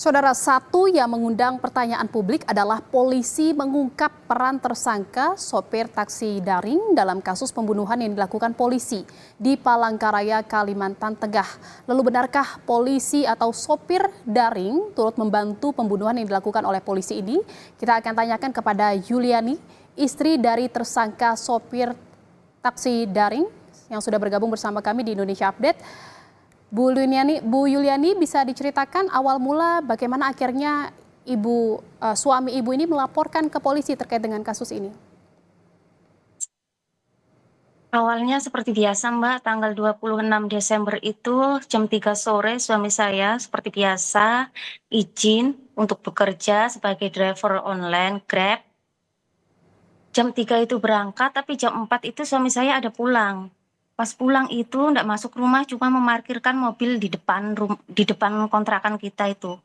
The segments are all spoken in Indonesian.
Saudara, satu yang mengundang pertanyaan publik adalah polisi mengungkap peran tersangka sopir taksi daring dalam kasus pembunuhan yang dilakukan polisi di Palangkaraya, Kalimantan Tengah. Lalu benarkah polisi atau sopir daring turut membantu pembunuhan yang dilakukan oleh polisi ini? Kita akan tanyakan kepada Yuliani, istri dari tersangka sopir taksi daring yang sudah bergabung bersama kami di Indonesia Update. Bu Yuliani, bisa diceritakan awal mula bagaimana akhirnya suami ibu ini melaporkan ke polisi terkait dengan kasus ini? Awalnya seperti biasa Mbak, tanggal 26 Desember itu jam 3 sore suami saya seperti biasa izin untuk bekerja sebagai driver online Grab. Jam 3 itu berangkat, tapi jam 4 itu suami saya ada pulang. Pas pulang itu enggak masuk rumah, cuma memarkirkan mobil di depan kontrakan kita itu.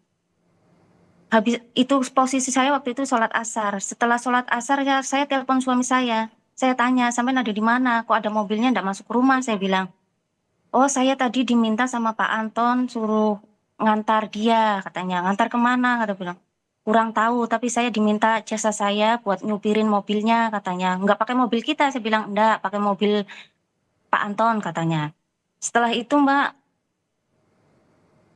Habis itu posisi saya waktu itu sholat asar. Setelah sholat asar ya saya telepon suami saya. Saya tanya, sampai ada di mana? Kok ada mobilnya enggak masuk rumah? Saya bilang, oh saya tadi diminta sama Pak Anton suruh ngantar dia, katanya. Ngantar kemana? Kata bilang. Kurang tahu, tapi saya diminta jasa saya buat nyupirin mobilnya, katanya. Enggak pakai mobil kita, saya bilang enggak, pakai mobil Pak Anton, katanya. Setelah itu Mbak,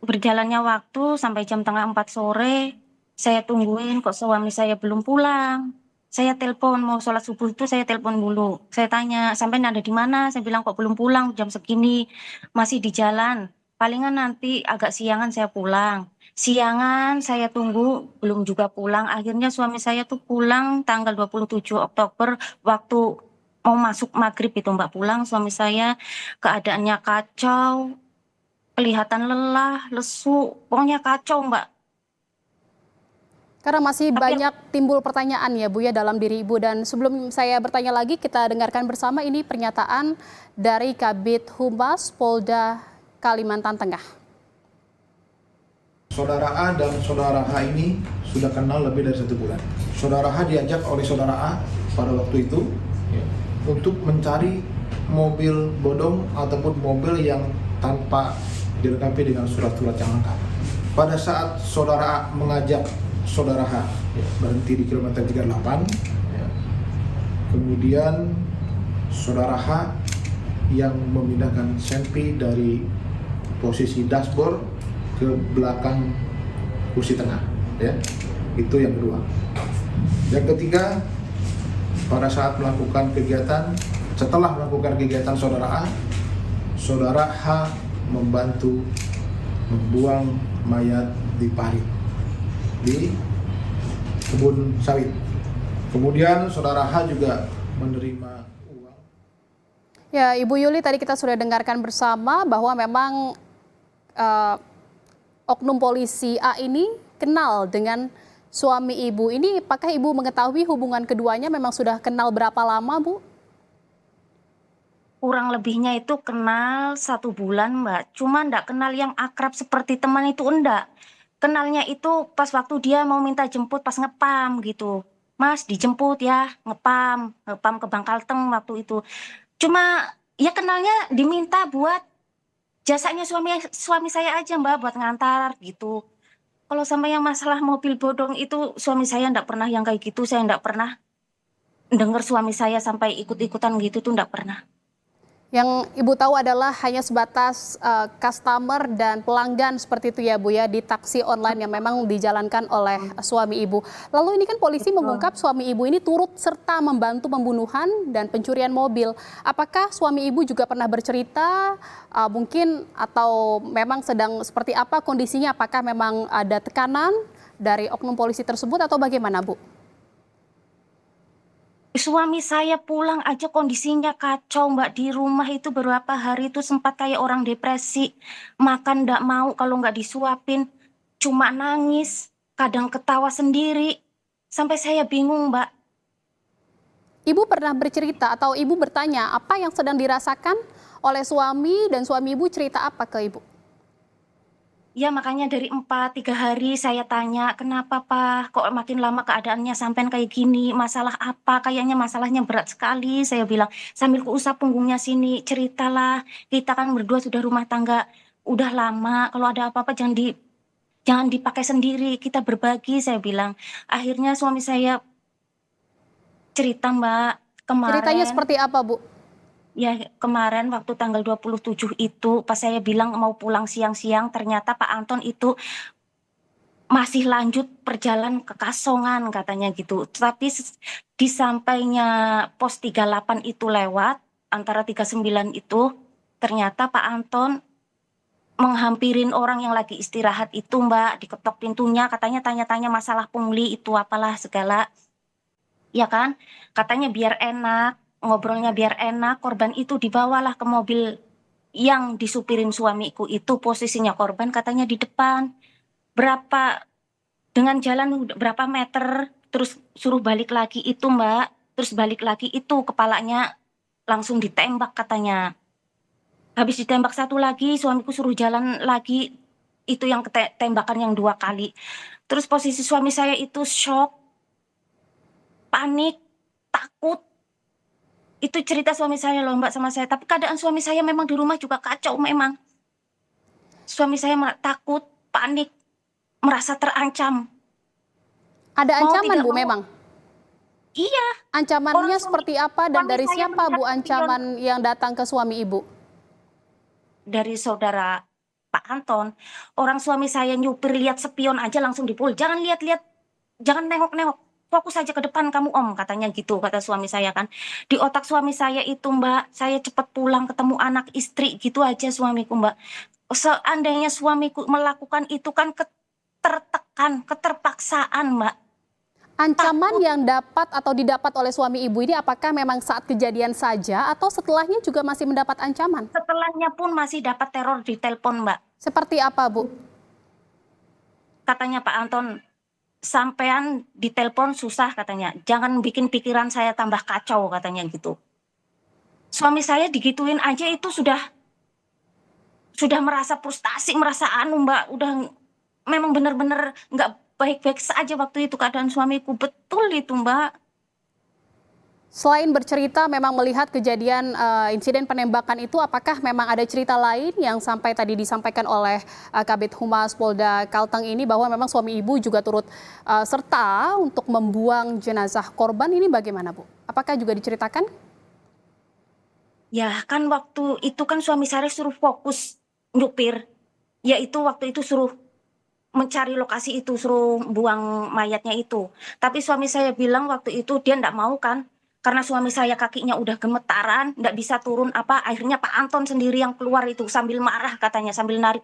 berjalannya waktu sampai jam tengah 4 sore, saya tungguin kok suami saya belum pulang. Saya telepon, mau sholat subuh itu saya telepon dulu. Saya tanya, sampai ada di mana? Saya bilang kok belum pulang jam segini, masih di jalan. Palingan nanti agak siangan saya pulang. Siangan saya tunggu, belum juga pulang. Akhirnya suami saya tuh pulang tanggal 27 Oktober waktu mau masuk maghrib itu Mbak, pulang suami saya keadaannya kacau, kelihatan lelah, lesu, pokoknya kacau Mbak. Karena masih Tapi banyak timbul pertanyaan ya Bu ya dalam diri Ibu, dan sebelum saya bertanya lagi kita dengarkan bersama ini pernyataan dari Kabid Humas Polda Kalimantan Tengah. Saudara A dan saudara H ini sudah kenal lebih dari 1 bulan. Saudara H diajak oleh saudara A pada waktu itu untuk mencari mobil bodong ataupun mobil yang tanpa dilengkapi dengan surat-surat yang lengkap. Pada saat saudara A mengajak saudara H berhenti di kilometer 38, kemudian saudara H yang memindahkan senpi dari posisi dashboard ke belakang kursi tengah, itu yang kedua. Yang ketiga, pada saat melakukan kegiatan, setelah melakukan kegiatan saudara A, saudara H membantu membuang mayat di parit di kebun sawit. Kemudian saudara H juga menerima uang. Ya, Ibu Yuli, tadi kita sudah dengarkan bersama bahwa memang oknum polisi A ini kenal dengan suami Ibu. Ini apakah Ibu mengetahui hubungan keduanya memang sudah kenal berapa lama, Bu? kurang lebihnya itu kenal 1 bulan Mbak, cuma enggak kenal yang akrab seperti teman itu enggak. Kenalnya itu pas waktu dia mau minta jemput pas ngepam gitu. Mas dijemput ya, ngepam ke Bangkalteng waktu itu. Cuma ya kenalnya diminta buat jasanya suami saya aja Mbak, buat ngantar gitu. Kalau sampai yang masalah mobil bodong itu suami saya enggak pernah yang kayak gitu, saya enggak pernah dengar suami saya sampai ikut-ikutan gitu tuh enggak pernah. Yang Ibu tahu adalah hanya sebatas customer dan pelanggan seperti itu ya Bu ya, di taksi online yang memang dijalankan oleh suami Ibu. Lalu ini kan polisi mengungkap suami Ibu ini turut serta membantu pembunuhan dan pencurian mobil. Apakah suami Ibu juga pernah bercerita mungkin atau memang sedang seperti apa kondisinya? Apakah memang ada tekanan dari oknum polisi tersebut atau bagaimana Bu? Suami saya pulang aja kondisinya kacau Mbak, di rumah itu beberapa hari itu sempat kayak orang depresi, makan nggak mau kalau nggak disuapin, cuma nangis, kadang ketawa sendiri, sampai saya bingung Mbak. Ibu pernah bercerita atau Ibu bertanya apa yang sedang dirasakan oleh suami dan suami Ibu cerita apa ke Ibu? Ya makanya dari 3 hari saya tanya, kenapa Pak, kok makin lama keadaannya sampean kayak gini, masalah apa, kayaknya masalahnya berat sekali, saya bilang, sambil kuusap punggungnya sini, ceritalah, kita kan berdua sudah rumah tangga, udah lama, kalau ada apa-apa jangan Jangan dipakai sendiri, kita berbagi, saya bilang. Akhirnya suami saya cerita, Mbak, Ceritanya kemarin, seperti apa, Bu? ya kemarin waktu tanggal 27 itu, pas saya bilang mau pulang siang-siang, ternyata Pak Anton itu masih lanjut perjalanan ke Kasongan katanya gitu. Tapi di sampainya pos 38 itu lewat, antara 39 itu, ternyata Pak Anton menghampirin orang yang lagi istirahat itu, Mbak, diketok pintunya, katanya tanya-tanya masalah pungli itu apalah segala, ya kan? Katanya biar enak, ngobrolnya biar enak, korban itu dibawalah ke mobil yang disupirin suamiku itu, posisinya korban katanya di depan. Berapa dengan jalan berapa meter, terus suruh balik lagi itu, Mbak, terus balik lagi itu kepalanya langsung ditembak katanya. Habis ditembak satu lagi, suamiku suruh jalan lagi, itu yang tembakan yang 2 kali. Terus posisi suami saya itu shock, panik, takut. Itu cerita suami saya loh, Mbak, sama saya. Tapi keadaan suami saya memang di rumah juga kacau memang. Suami saya takut, panik, merasa terancam. Ada Mau ancaman, tidak Bu, mau, memang? iya. Ancamannya Orang seperti apa dan suami dari saya siapa, melihat Bu, spion ancaman yang datang ke suami Ibu? dari saudara Pak Anton. Orang suami saya nyupir lihat spion aja langsung dipukul. Jangan lihat-lihat, jangan nengok-nengok. Fokus saja ke depan kamu, Om, katanya gitu, kata suami saya kan. Di otak suami saya itu, Mbak, saya cepat pulang ketemu anak istri, gitu aja suamiku, Mbak. Seandainya suamiku melakukan itu kan tertekan, keterpaksaan, Mbak. Ancaman Takut. yang dapat atau didapat oleh suami Ibu ini apakah memang saat kejadian saja atau setelahnya juga masih mendapat ancaman? Setelahnya pun masih dapat teror di telepon, Mbak. Seperti apa, Bu? Katanya Pak Anton, sampean ditelepon susah katanya. Jangan bikin pikiran saya tambah kacau katanya gitu. Suami saya digituin aja itu sudah merasa frustasi, merasa Mbak, udah memang benar-benar nggak baik-baik saja waktu itu keadaan suamiku. Betul itu, Mbak. Selain bercerita memang melihat kejadian insiden penembakan itu, apakah memang ada cerita lain yang sampai tadi disampaikan oleh Kabid Humas Polda Kalteng ini bahwa memang suami Ibu juga turut serta untuk membuang jenazah korban ini bagaimana, Bu? Apakah juga diceritakan? Ya kan waktu itu kan suami saya suruh fokus nyupir. Ya itu waktu itu suruh mencari lokasi itu, suruh buang mayatnya itu. Tapi suami saya bilang waktu itu dia enggak mau kan, karena suami saya kakinya udah gemetaran, enggak bisa turun apa, akhirnya Pak Anton sendiri yang keluar itu sambil marah katanya, sambil narik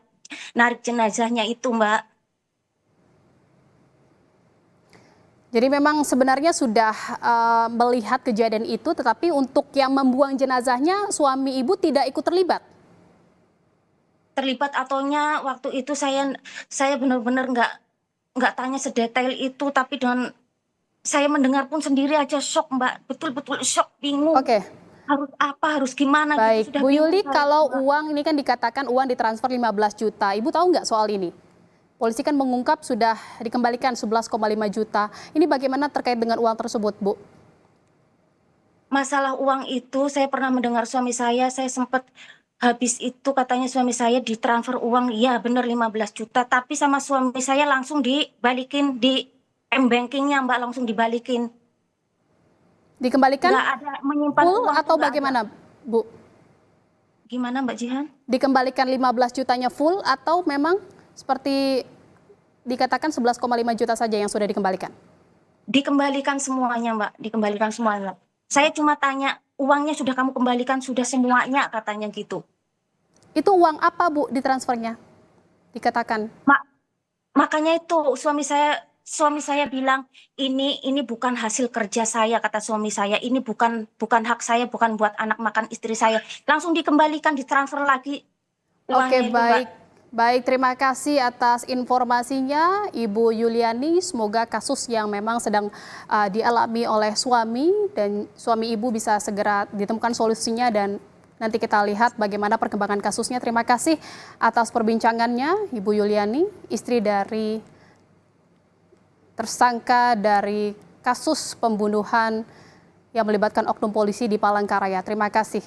jenazahnya itu, Mbak. Jadi memang sebenarnya sudah melihat kejadian itu, tetapi untuk yang membuang jenazahnya suami Ibu tidak ikut terlibat? Terlibat ataunya waktu itu saya benar-benar nggak tanya sedetail itu, tapi dengan saya mendengar pun sendiri aja shock, Mbak. Betul-betul shock, bingung. Oke. Harus apa, harus gimana Baik, gitu, sudah Bu bingung Yuli, saya, kalau Mbak. uang ini kan dikatakan uang ditransfer 15 juta. Ibu tahu nggak soal ini? Polisi kan mengungkap sudah dikembalikan 11,5 juta. Ini bagaimana terkait dengan uang tersebut, Bu? Masalah uang itu saya pernah mendengar suami saya sempat habis itu katanya suami saya ditransfer uang, iya benar 15 juta, tapi sama suami saya langsung dibalikin di M-Banking-nya, Mbak, langsung dibalikin. Dikembalikan Nggak ada menyimpan full uang tuh atau nggak ada. bagaimana, Bu? Gimana, Mbak Jihan? Dikembalikan 15 jutanya full atau memang seperti dikatakan 11,5 juta saja yang sudah dikembalikan? Dikembalikan semuanya, Mbak, dikembalikan semuanya. Saya cuma tanya, uangnya sudah kamu kembalikan, sudah semuanya, katanya gitu. Itu uang apa, Bu, ditransfernya? Dikatakan. Makanya itu suami saya bilang, ini bukan hasil kerja saya, kata suami saya, ini bukan hak saya, bukan buat anak makan istri saya. Langsung dikembalikan, ditransfer lagi Oke, uangnya itu, Mbak. baik. Baik, terima kasih atas informasinya Ibu Yuliani. Semoga kasus yang memang sedang dialami oleh suami dan suami Ibu bisa segera ditemukan solusinya dan nanti kita lihat bagaimana perkembangan kasusnya. Terima kasih atas perbincangannya Ibu Yuliani, istri dari tersangka dari kasus pembunuhan yang melibatkan oknum polisi di Palangkaraya. Terima kasih.